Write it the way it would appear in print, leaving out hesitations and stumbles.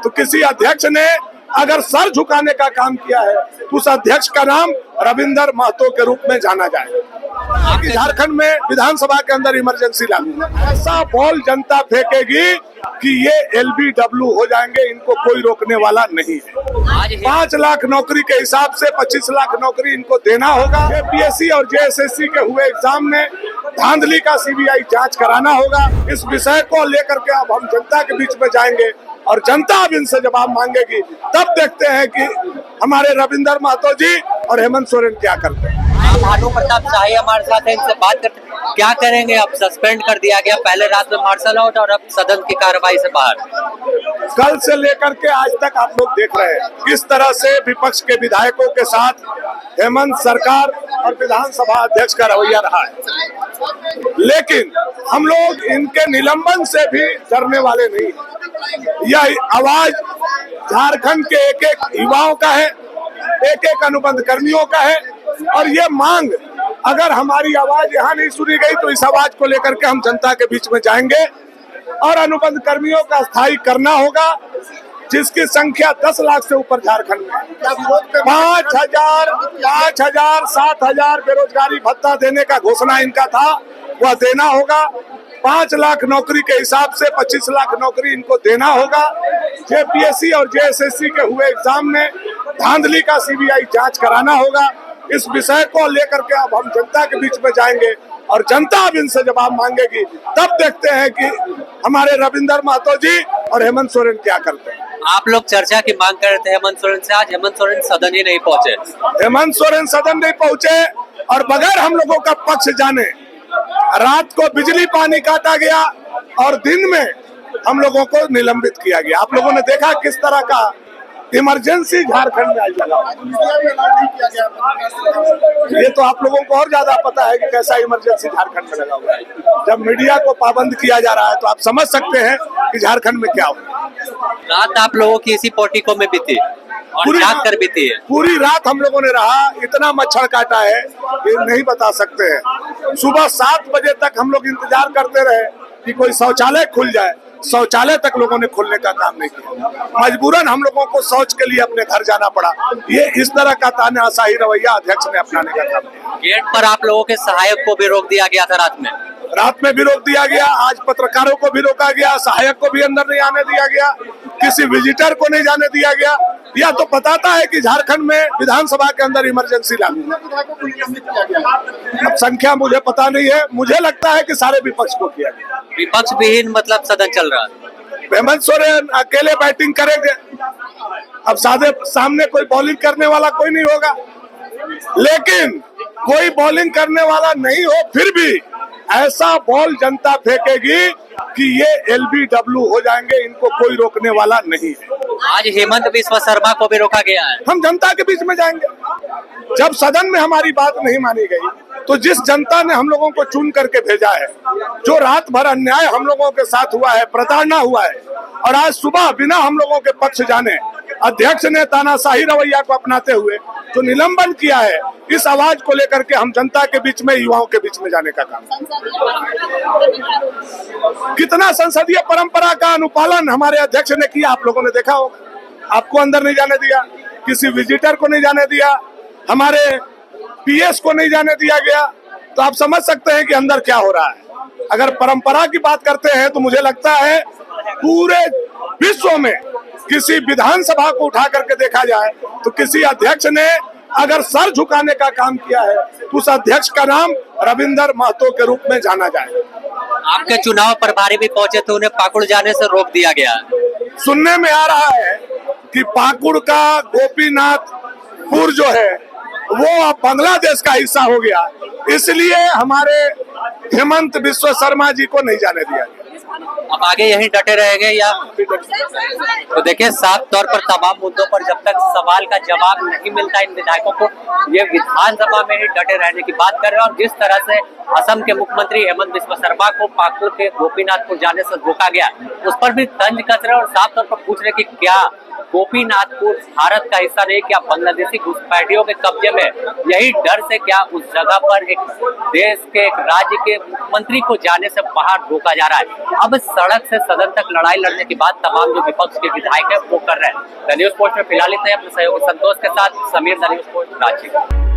तो किसी अध्यक्ष ने अगर सर झुकाने का काम किया है तो उस अध्यक्ष का नाम रविंदर महतो के रूप में जाना जाए। झारखंड में विधानसभा के अंदर इमरजेंसी लागू, ऐसा बॉल जनता फेंकेगी कि ये LBW हो जाएंगे, इनको कोई रोकने वाला नहीं है। 5 लाख नौकरी के हिसाब से 25 लाख नौकरी इनको देना होगा। APSC और JSSC के हुए एग्जाम में धांधली का CBI जांच कराना होगा। इस विषय को लेकर के अब हम जनता के बीच में जाएंगे और जनता अब इनसे जवाब मांगेगी। तब देखते हैं कि हमारे रविंदर महतो जी और हेमंत सोरेन क्या करते हैं। भानु प्रताप शाही हमारे साथ है, इनसे बात करते हैं। क्या करेंगे? अब सस्पेंड कर दिया गया, पहले रात में मार्शल आउट और अब सदन की कार्रवाई से बाहर। कल से लेकर के आज तक आप लोग देख रहे हैं किस तरह से विपक्ष के विधायकों के साथ हेमंत सरकार और विधानसभा अध्यक्ष का रवैया रहा है, लेकिन हम लोग इनके निलंबन से भी डरने वाले नहीं। यह आवाज झारखंड के एक एक युवाओं का है, एक एक अनुबंध कर्मियों का है, और ये मांग अगर हमारी आवाज यहाँ नहीं सुनी गई तो इस आवाज को लेकर के हम जनता के बीच में जाएंगे और अनुबंध कर्मियों का स्थायी करना होगा, जिसकी संख्या 10 लाख से ऊपर झारखंड में। 5,000, 7,000 बेरोजगारी भत्ता देने का घोषणा इनका था, वह देना होगा। 5 लाख नौकरी के हिसाब से 25 लाख नौकरी इनको देना होगा। APSC और JSSC के हुए एग्जाम में धांधली का CBI जांच कराना होगा। इस विषय को लेकर के अब हम जनता के बीच में जाएंगे और जनता अब इनसे जवाब मांगेगी। तब देखते हैं कि हमारे रविंदर महतो जी और हेमंत सोरेन क्या करते हैं। आप लोग चर्चा की मांग कर रहे थे हेमंत सोरेन से, आज हेमंत सोरेन सदन ही नहीं पहुंचे। हेमंत सोरेन सदन नहीं पहुंचे और बगैर हम लोगों का पक्ष जाने रात को बिजली पानी काटा गया और दिन में हम लोगों को निलंबित किया गया। आप लोगों ने देखा किस तरह का इमरजेंसी झारखंड में आई लगा। ये तो आप लोगों को और ज्यादा पता है कि कैसा इमरजेंसी झारखंड में लगा हुआ है। जब मीडिया को पाबंद किया जा रहा है तो आप समझ सकते हैं कि झारखंड में क्या हुआ। रात आप लोगों की इसी पोर्टिको में बीती और जाग कर बीती है। पूरी रात हम लोगों ने रहा, इतना मच्छर काटा है कि नहीं बता सकते हैं। सुबह 7 बजे तक हम लोग इंतजार करते रहे कि कोई शौचालय खुल जाए, शौचालय तक लोगों ने खोलने का काम नहीं किया। मजबूरन हम लोगों को शौच के लिए अपने घर जाना पड़ा। ये इस तरह का तानाशाही रवैया अध्यक्ष ने अपनाने का काम किया। गेट पर आप लोगों के सहायक को भी रोक दिया गया था रात में भी रोक दिया गया। आज पत्रकारों को भी रोका गया, सहायक को भी अंदर नहीं आने दिया गया, किसी विजिटर को नहीं जाने दिया गया। यह तो बताता है कि झारखंड में विधानसभा के अंदर इमरजेंसी लागू। अब संख्या मुझे पता नहीं है, मुझे लगता है कि सारे विपक्ष को किया गया। विपक्ष विहीन मतलब सदन चल रहा है। हेमंत सोरेन अकेले बैटिंग करेंगे, अब सामने कोई बॉलिंग करने वाला कोई नहीं होगा, लेकिन कोई बॉलिंग करने वाला नहीं हो फिर भी ऐसा बॉल जनता फेंकेगी कि ये LBW हो जाएंगे, इनको कोई रोकने वाला नहीं है। आज हेमंत बिस्वा शर्मा को भी रोका गया है। हम जनता के बीच में जाएंगे। जब सदन में हमारी बात नहीं मानी गई तो जिस जनता ने हम लोगों को चुन करके भेजा है, जो रात भर अन्याय हम लोगों के साथ हुआ है, प्रताड़ना हुआ है, और आज सुबह बिना हम लोगों के पक्ष जाने अध्यक्ष ने तानाशाही रवैया को अपनाते हुए जो निलंबन किया है, इस आवाज को लेकर के हम जनता के बीच में, युवाओं के बीच में जाने का काम। कितना संसदीय परंपरा का अनुपालन हमारे अध्यक्ष ने किया, आप लोगों ने देखा होगा। आपको अंदर नहीं जाने दिया, किसी विजिटर को नहीं जाने दिया, हमारे PS को नहीं जाने दिया गया, तो आप समझ सकते हैं कि अंदर क्या हो रहा है। अगर परंपरा की बात करते हैं तो मुझे लगता है पूरे विश्व में किसी विधानसभा को उठा करके देखा जाए तो किसी अध्यक्ष ने अगर सर झुकाने का काम किया है तो उस अध्यक्ष का नाम रविंदर महतो के रूप में जाना जाए। आपके चुनाव प्रभारी भी पहुंचे थे, उन्हें पाकुड़ जाने से रोक दिया गया। सुनने में आ रहा है कि पाकुड़ का गोपीनाथपुर जो है वो अब बांग्लादेश का हिस्सा हो गया, इसलिए हमारे हेमंत बिस्वा शर्मा जी को नहीं जाने दिया गया। अब आगे यहीं डटे रहेंगे या? तो देखिए, साफ तौर पर तमाम मुद्दों पर जब तक सवाल का जवाब नहीं मिलता इन विधायकों को, ये विधानसभा में ही डटे रहने की बात कर रहे हैं। और जिस तरह से असम के मुख्यमंत्री हेमंत बिस्वा शर्मा को पाकुड़ के गोपीनाथपुर जाने से रोका गया, उस पर भी तंज कस रहे और साफ तौर पर पूछ रहे कि क्या गोपीनाथपुर भारत का हिस्सा नहीं, क्या बांग्लादेशी घुसपैठियों के कब्जे में? यही डर से क्या उस जगह पर एक देश के, एक राज्य के मुख्यमंत्री को जाने से बाहर रोका जा रहा है। अब सड़क से सदन तक लड़ाई लड़ने की बात तमाम जो विपक्ष के विधायक है वो कर रहे हैं। द न्यूज पोस्ट में फिलहाल इतना ही। अपने सहयोगी संतोष के साथ Sameer, the news post, Ranchi.